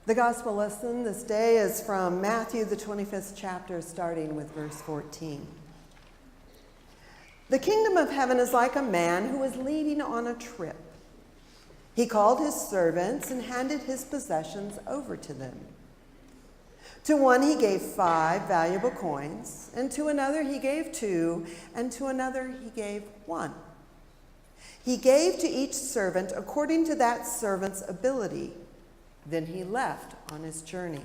The gospel lesson this day is from Matthew, the 25th chapter, starting with verse 14. The kingdom of heaven is like a man who was leaving on a trip. He called his servants and handed his possessions over to them. To one he gave 5 valuable coins, and to another he gave 2, and to another he gave 1. He gave to each servant according to that servant's ability. Then he left on his journey.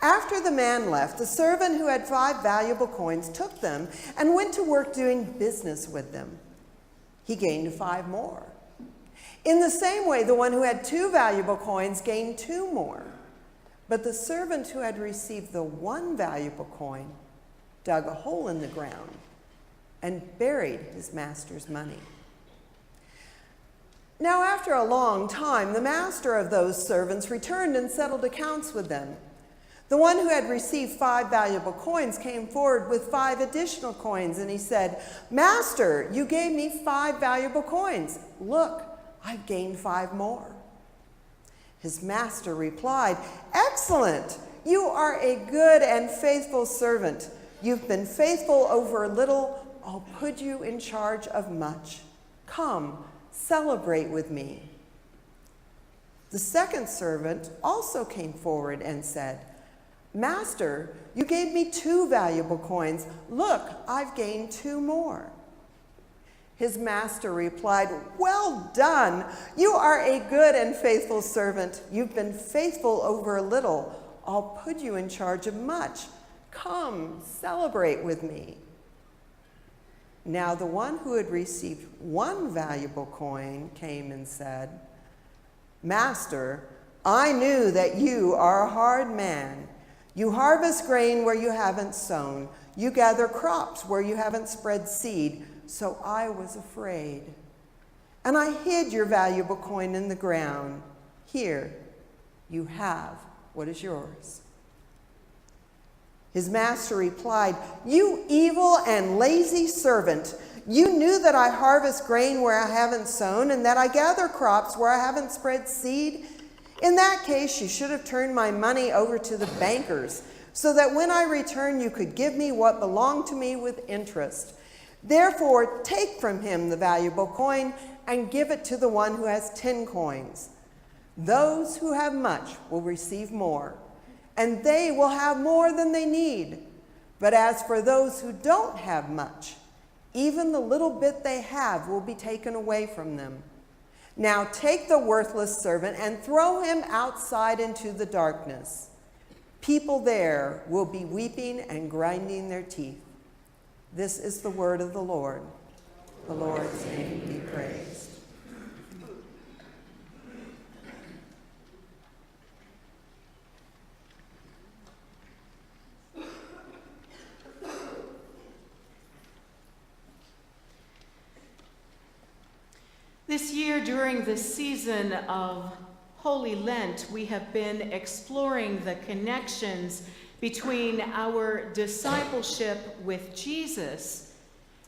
After the man left, the servant who had 5 valuable coins took them and went to work doing business with them. He gained 5 more. In the same way, the one who had 2 valuable coins gained 2 more. But the servant who had received the 1 valuable coin dug a hole in the ground and buried his master's money. Now, after a long time, the master of those servants returned and settled accounts with them. The one who had received 5 valuable coins came forward with 5 additional coins, and he said, "Master, you gave me 5 valuable coins. Look, I've gained 5 more." His master replied, "Excellent! You are a good and faithful servant. You've been faithful over a little. I'll put you in charge of much. Come, celebrate with me." The second servant also came forward and said, "Master, you gave me 2 valuable coins. Look, I've gained 2 more." His master replied, "Well done. You are a good and faithful servant. You've been faithful over a little. I'll put you in charge of much. Come, celebrate with me." Now the one who had received 1 valuable coin came and said, "Master, I knew that you are a hard man. You harvest grain where you haven't sown. You gather crops where you haven't spread seed. So I was afraid. And I hid your valuable coin in the ground. Here, you have what is yours." His master replied, "You evil and lazy servant. You knew that I harvest grain where I haven't sown and that I gather crops where I haven't spread seed. In that case, you should have turned my money over to the bankers so that when I return, you could give me what belonged to me with interest. Therefore, take from him the valuable coin and give it to the one who has 10 coins. Those who have much will receive more, and they will have more than they need. But as for those who don't have much, even the little bit they have will be taken away from them. Now take the worthless servant and throw him outside into the darkness. People there will be weeping and grinding their teeth." This is the word of the Lord. The Lord's name be praised. This year, during the season of Holy Lent, we have been exploring the connections between our discipleship with Jesus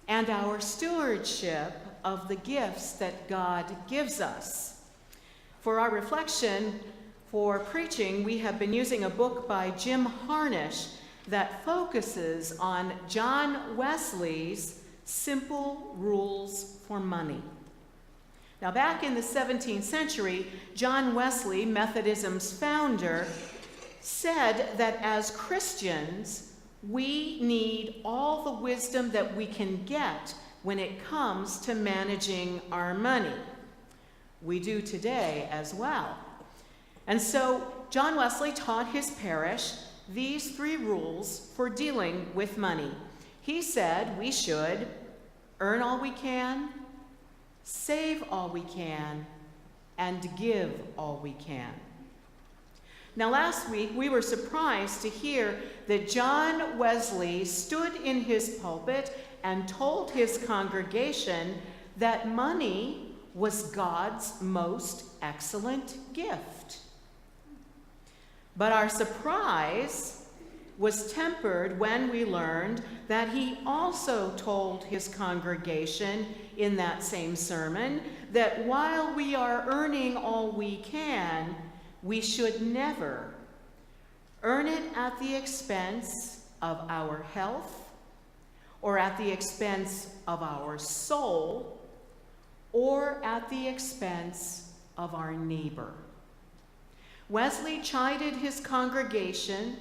and our stewardship of the gifts that God gives us. For our reflection, for preaching, we have been using a book by Jim Harnish that focuses on John Wesley's Simple Rules for Money. Now, back in the 17th century, John Wesley, Methodism's founder, said that as Christians, we need all the wisdom that we can get when it comes to managing our money. We do today as well. And so John Wesley taught his parish these 3 rules for dealing with money. He said we should earn all we can, save all we can, and give all we can. Now, last week, we were surprised to hear that John Wesley stood in his pulpit and told his congregation that money was God's most excellent gift. But our surprise was tempered when we learned that he also told his congregation in that same sermon that while we are earning all we can, we should never earn it at the expense of our health, or at the expense of our soul, or at the expense of our neighbor. Wesley chided his congregation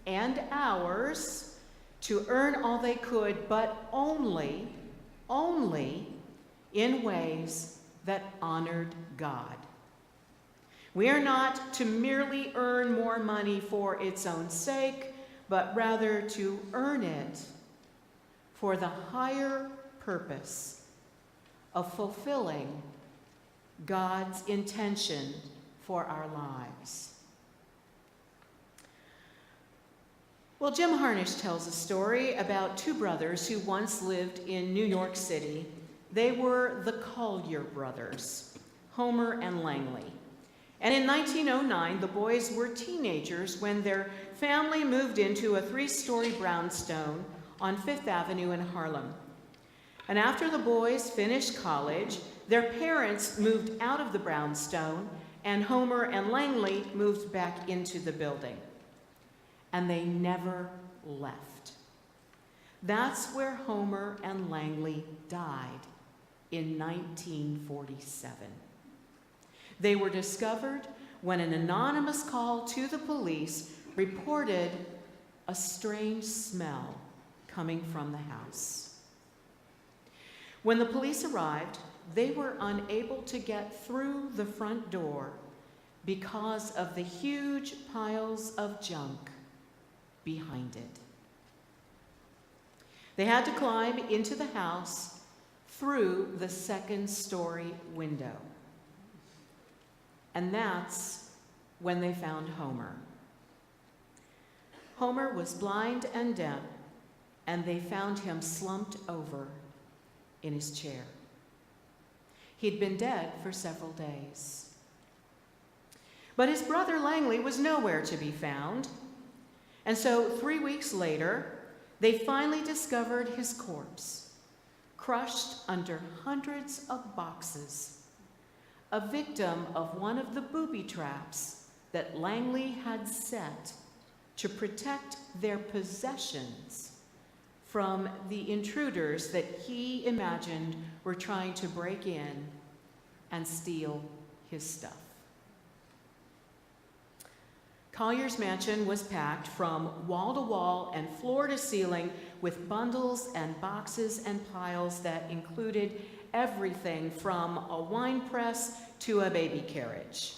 and ours to earn all they could, but only in ways that honored God. We are not to merely earn more money for its own sake, but rather to earn it for the higher purpose of fulfilling God's intention for our lives. Well, Jim Harnish tells a story about two brothers who once lived in New York City. They were the Collier brothers, Homer and Langley. And in 1909, the boys were teenagers when their family moved into a 3-story brownstone on Fifth Avenue in Harlem. And after the boys finished college, their parents moved out of the brownstone, and Homer and Langley moved back into the building. And they never left. That's where Homer and Langley died in 1947. They were discovered when an anonymous call to the police reported a strange smell coming from the house. When the police arrived, they were unable to get through the front door because of the huge piles of junk behind it. They had to climb into the house through the 2nd-story window. And that's when they found Homer. Homer was blind and deaf, and they found him slumped over in his chair. He'd been dead for several days. But his brother Langley was nowhere to be found. And so 3 weeks later, they finally discovered his corpse, crushed under hundreds of boxes, a victim of one of the booby traps that Langley had set to protect their possessions from the intruders that he imagined were trying to break in and steal his stuff. Collier's mansion was packed from wall to wall and floor to ceiling with bundles and boxes and piles that included everything from a wine press to a baby carriage.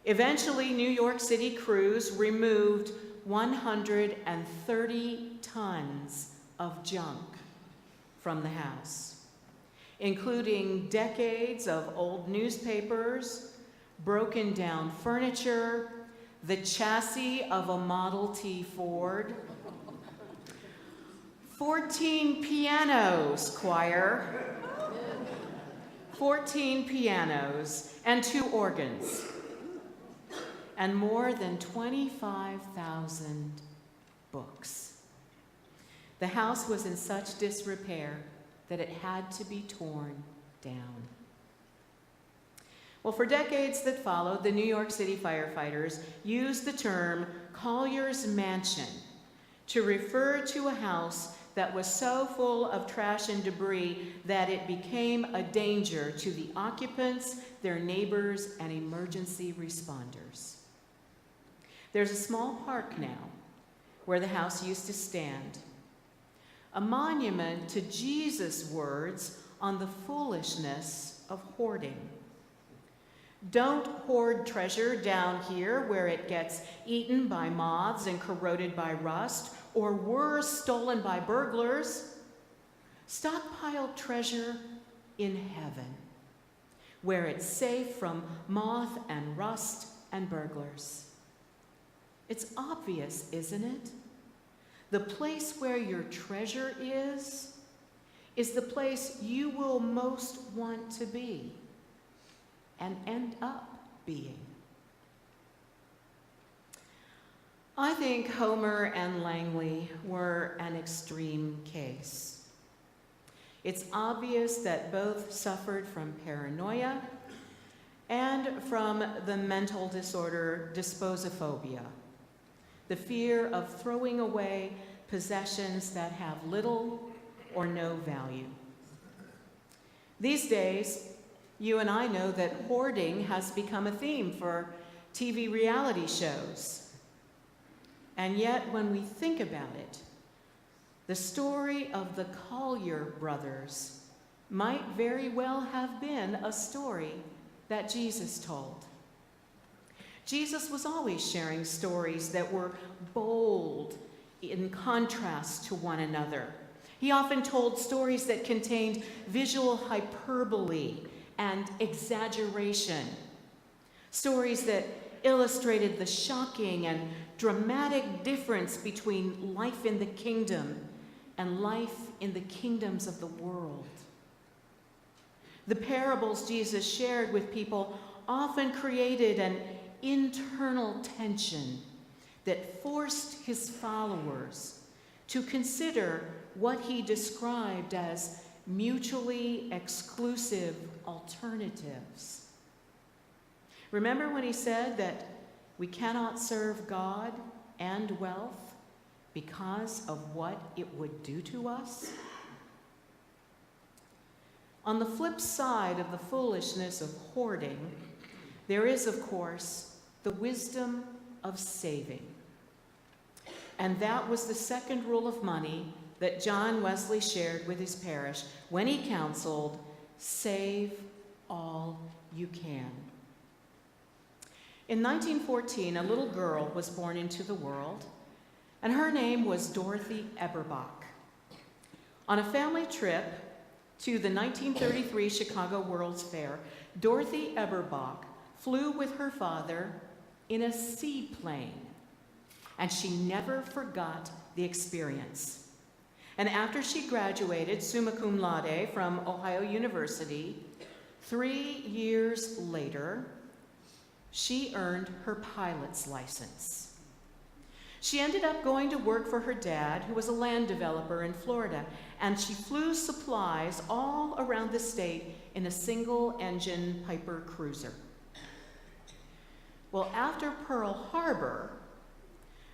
Eventually, New York City crews removed 130 tons of junk from the house, including decades of old newspapers, broken down furniture, the chassis of a Model T Ford, 14 pianos, choir, 14 pianos and 2 organs, and more than 25,000 books. The house was in such disrepair that it had to be torn down. Well, for decades that followed, the New York City firefighters used the term Collier's Mansion to refer to a house that was so full of trash and debris that it became a danger to the occupants, their neighbors, and emergency responders. There's a small park now where the house used to stand, a monument to Jesus' words on the foolishness of hoarding. Don't hoard treasure down here where it gets eaten by moths and corroded by rust, or worse, stolen by burglars. Stockpile treasure in heaven, where it's safe from moth and rust and burglars. It's obvious, isn't it? The place where your treasure is the place you will most want to be and end up being. I think Homer and Langley were an extreme case. It's obvious that both suffered from paranoia and from the mental disorder dysposophobia, the fear of throwing away possessions that have little or no value. These days, you and I know that hoarding has become a theme for TV reality shows. And yet, when we think about it, the story of the Collier brothers might very well have been a story that Jesus told. Jesus was always sharing stories that were bold in contrast to one another. He often told stories that contained visual hyperbole and exaggeration, stories that illustrated the shocking and dramatic difference between life in the kingdom and life in the kingdoms of the world. The parables Jesus shared with people often created an internal tension that forced his followers to consider what he described as mutually exclusive alternatives. Remember when he said that we cannot serve God and wealth because of what it would do to us? On the flip side of the foolishness of hoarding, there is, of course, the wisdom of saving. And that was the second rule of money that John Wesley shared with his parish when he counseled, "Save all you can." In 1914, a little girl was born into the world, and her name was Dorothy Eberbach. On a family trip to the 1933 Chicago World's Fair, Dorothy Eberbach flew with her father in a seaplane, and she never forgot the experience. And after she graduated summa cum laude from Ohio University, 3 years later, she earned her pilot's license. She ended up going to work for her dad, who was a land developer in Florida, and she flew supplies all around the state in a single-engine Piper cruiser. Well, after Pearl Harbor,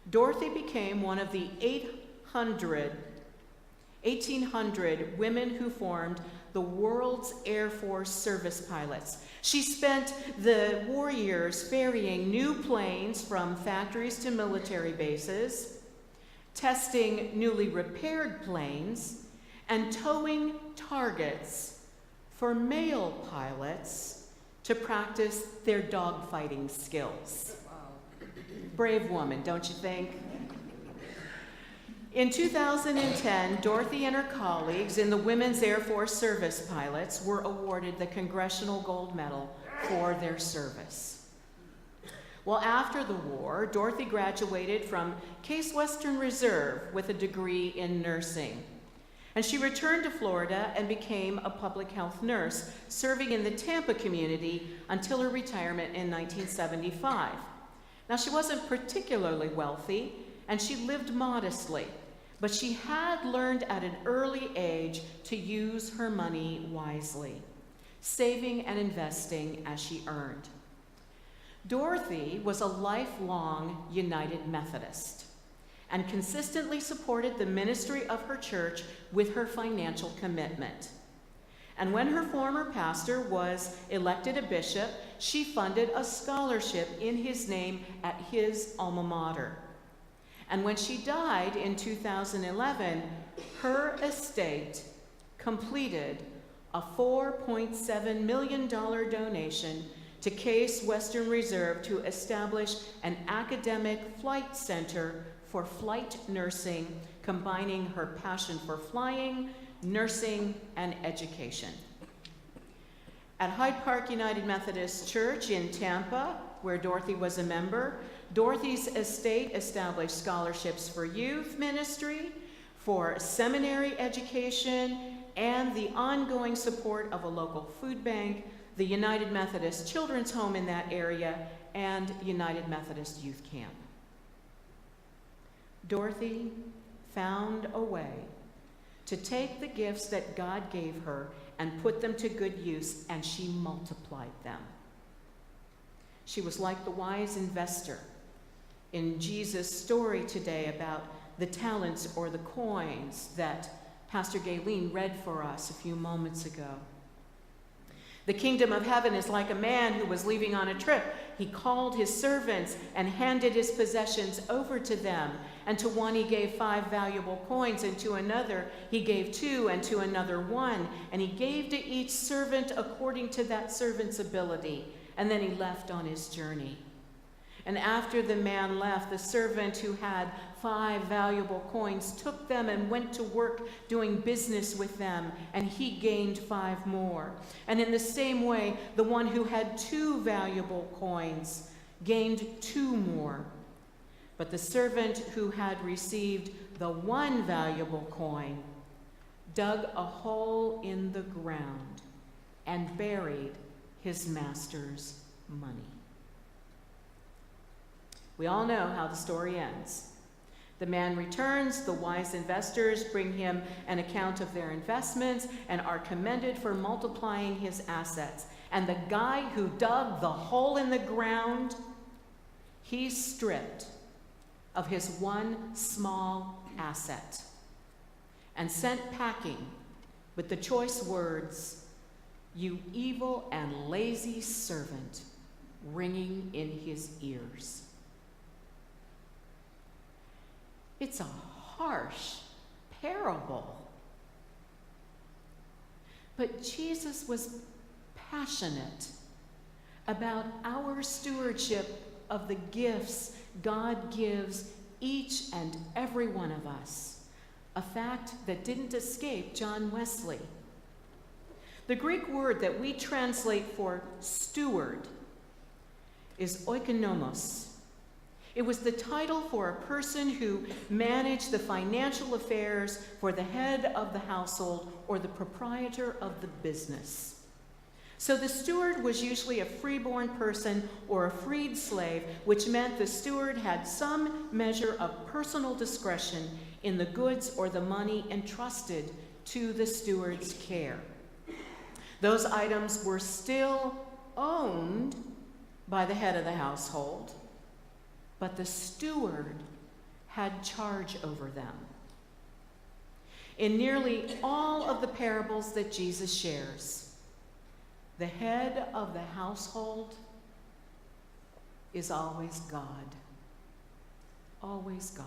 Dorothy became one of the 1,800 women who formed the world's Air Force service pilots. She spent the war years ferrying new planes from factories to military bases, testing newly repaired planes, and towing targets for male pilots to practice their dogfighting skills. Wow. Brave woman, don't you think? In 2010, Dorothy and her colleagues in the Women's Air Force Service Pilots were awarded the Congressional Gold Medal for their service. Well, after the war, Dorothy graduated from Case Western Reserve with a degree in nursing. And she returned to Florida and became a public health nurse, serving in the Tampa community until her retirement in 1975. Now, she wasn't particularly wealthy, and she lived modestly, but she had learned at an early age to use her money wisely, saving and investing as she earned. Dorothy was a lifelong United Methodist and consistently supported the ministry of her church with her financial commitment. And when her former pastor was elected a bishop, she funded a scholarship in his name at his alma mater. And when she died in 2011, her estate completed a $4.7 million donation to Case Western Reserve to establish an academic flight center for flight nursing, combining her passion for flying, nursing, and education. At Hyde Park United Methodist Church in Tampa, where Dorothy was a member, Dorothy's estate established scholarships for youth ministry, for seminary education, and the ongoing support of a local food bank, the United Methodist Children's Home in that area, and United Methodist Youth Camp. Dorothy found a way to take the gifts that God gave her and put them to good use, and she multiplied them. She was like the wise investor in Jesus' story today about the talents or the coins that Pastor Gayleen read for us a few moments ago. The kingdom of heaven is like a man who was leaving on a trip. He called his servants and handed his possessions over to them. And to one he gave 5 valuable coins, and to another he gave 2, and to another 1. And he gave to each servant according to that servant's ability. And then he left on his journey. And after the man left, the servant who had 5 valuable coins took them and went to work doing business with them, and he gained 5 more. And in the same way, the one who had 2 valuable coins gained 2 more. But the servant who had received the 1 valuable coin dug a hole in the ground and buried his master's money. We all know how the story ends. The man returns, the wise investors bring him an account of their investments and are commended for multiplying his assets. And the guy who dug the hole in the ground, he's stripped of his 1 small asset and sent packing with the choice words, "You evil and lazy servant," ringing in his ears. It's a harsh parable. But Jesus was passionate about our stewardship of the gifts God gives each and every one of us, a fact that didn't escape John Wesley. The Greek word that we translate for steward is oikonomos. It was the title for a person who managed the financial affairs for the head of the household or the proprietor of the business. So the steward was usually a freeborn person or a freed slave, which meant the steward had some measure of personal discretion in the goods or the money entrusted to the steward's care. Those items were still owned by the head of the household, but the steward had charge over them. In nearly all of the parables that Jesus shares, the head of the household is always God. Always God.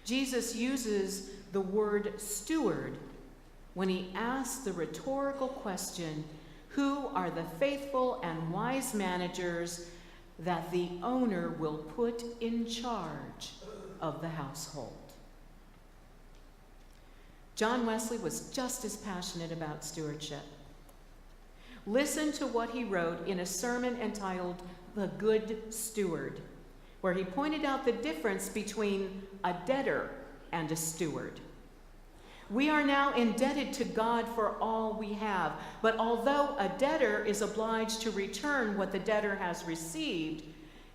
Jesus uses the word steward when he asks the rhetorical question, who are the faithful and wise managers that the owner will put in charge of the household? John Wesley was just as passionate about stewardship. Listen to what he wrote in a sermon entitled The Good Steward, where he pointed out the difference between a debtor and a steward. We are now indebted to God for all we have, but although a debtor is obliged to return what the debtor has received,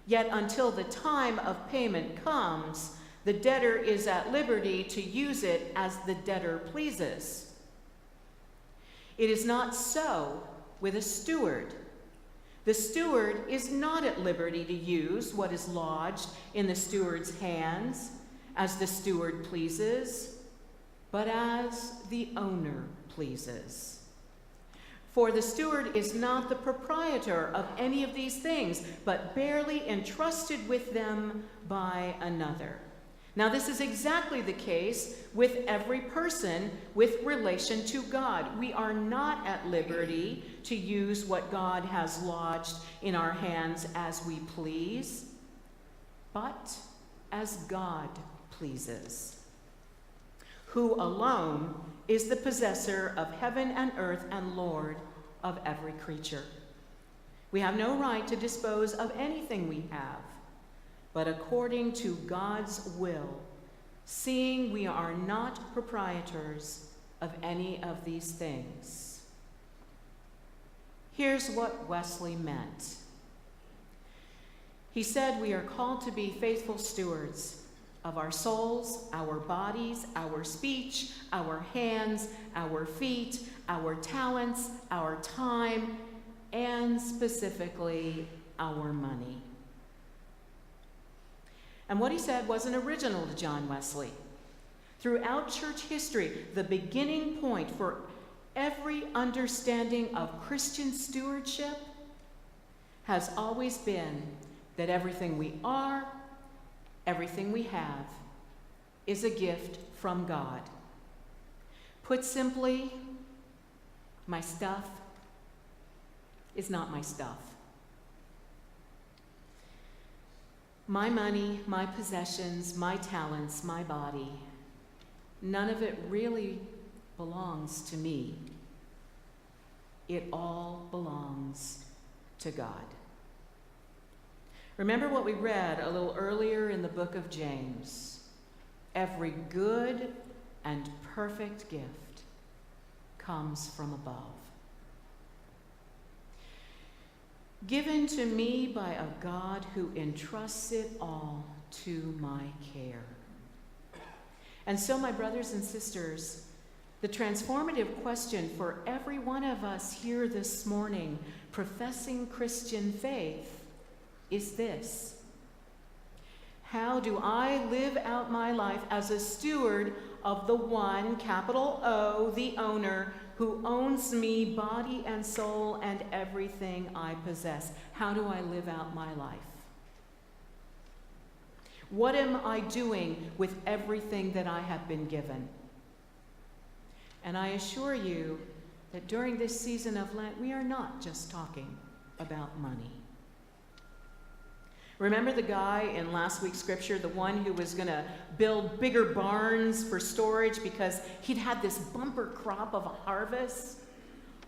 yet until the time of payment comes, the debtor is at liberty to use it as the debtor pleases. It is not so with a steward. The steward is not at liberty to use what is lodged in the steward's hands as the steward pleases, but as the owner pleases. For the steward is not the proprietor of any of these things, but barely entrusted with them by another. Now, this is exactly the case with every person with relation to God. We are not at liberty to use what God has lodged in our hands as we please, but as God pleases, who alone is the possessor of heaven and earth and Lord of every creature. We have no right to dispose of anything we have, but according to God's will, seeing we are not proprietors of any of these things. Here's what Wesley meant. He said we are called to be faithful stewards of our souls, our bodies, our speech, our hands, our feet, our talents, our time, and specifically our money. And what he said wasn't original to John Wesley. Throughout church history, the beginning point for every understanding of Christian stewardship has always been that everything we are, everything we have, is a gift from God. Put simply, my stuff is not my stuff. My money, my possessions, my talents, my body, none of it really belongs to me. It all belongs to God. Remember what we read a little earlier in the book of James. Every good and perfect gift comes from above, given to me by a God who entrusts it all to my care. And so, my brothers and sisters, the transformative question for every one of us here this morning, professing Christian faith, is this: how do I live out my life as a steward of the one, capital O, the owner, who owns me, body and soul, and everything I possess? How do I live out my life? What am I doing with everything that I have been given? And I assure you that during this season of Lent, we are not just talking about money. Remember the guy in last week's scripture, the one who was going to build bigger barns for storage because he'd had this bumper crop of a harvest?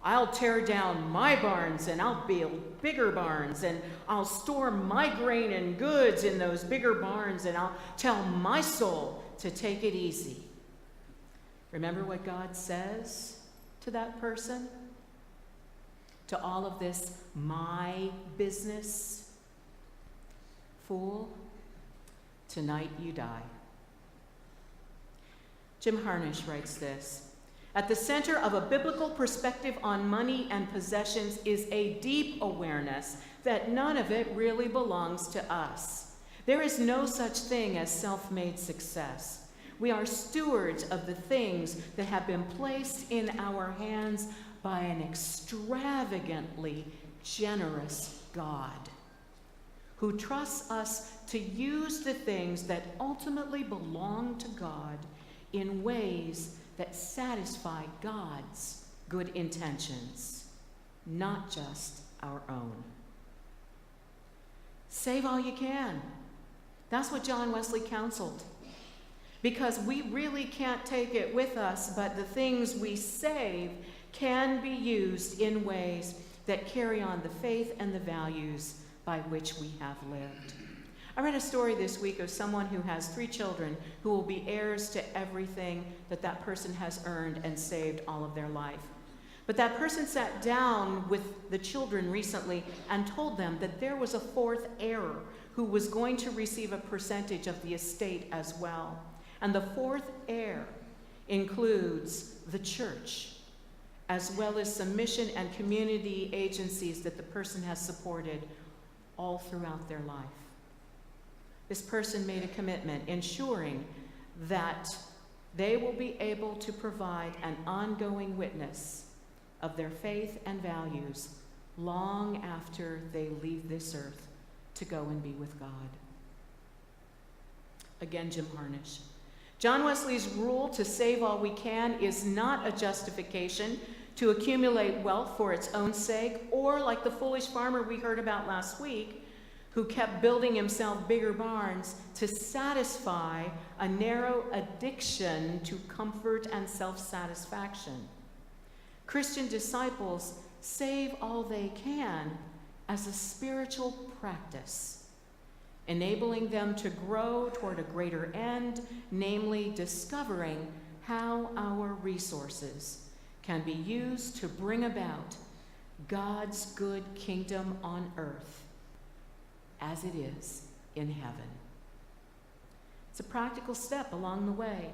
I'll tear down my barns and I'll build bigger barns, and I'll store my grain and goods in those bigger barns, and I'll tell my soul to take it easy. Remember what God says to that person? To all of this my business? Fool, tonight you die. Jim Harnish writes this: at the center of a biblical perspective on money and possessions is a deep awareness that none of it really belongs to us. There is no such thing as self-made success. We are stewards of the things that have been placed in our hands by an extravagantly generous God, who trusts us to use the things that ultimately belong to God in ways that satisfy God's good intentions, not just our own. Save all you can. That's what John Wesley counseled. Because we really can't take it with us, but the things we save can be used in ways that carry on the faith and the values by which we have lived. I read a story this week of someone who has 3 children who will be heirs to everything that that person has earned and saved all of their life. But that person sat down with the children recently and told them that there was a 4th heir who was going to receive a percentage of the estate as well. And the 4th heir includes the church, as well as some mission and community agencies that the person has supported all throughout their life. This person made a commitment, ensuring that they will be able to provide an ongoing witness of their faith and values long after they leave this earth to go and be with God. Again, Jim Harnish. John Wesley's rule to save all we can is not a justification to accumulate wealth for its own sake, or like the foolish farmer we heard about last week, who kept building himself bigger barns to satisfy a narrow addiction to comfort and self-satisfaction. Christian disciples save all they can as a spiritual practice, enabling them to grow toward a greater end, namely discovering how our resources can be used to bring about God's good kingdom on earth as it is in heaven. It's a practical step along the way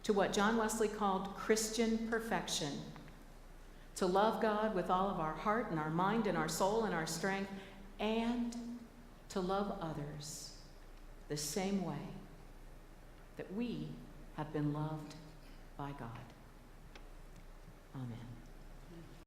to what John Wesley called Christian perfection, to love God with all of our heart and our mind and our soul and our strength, and to love others the same way that we have been loved by God. Amen.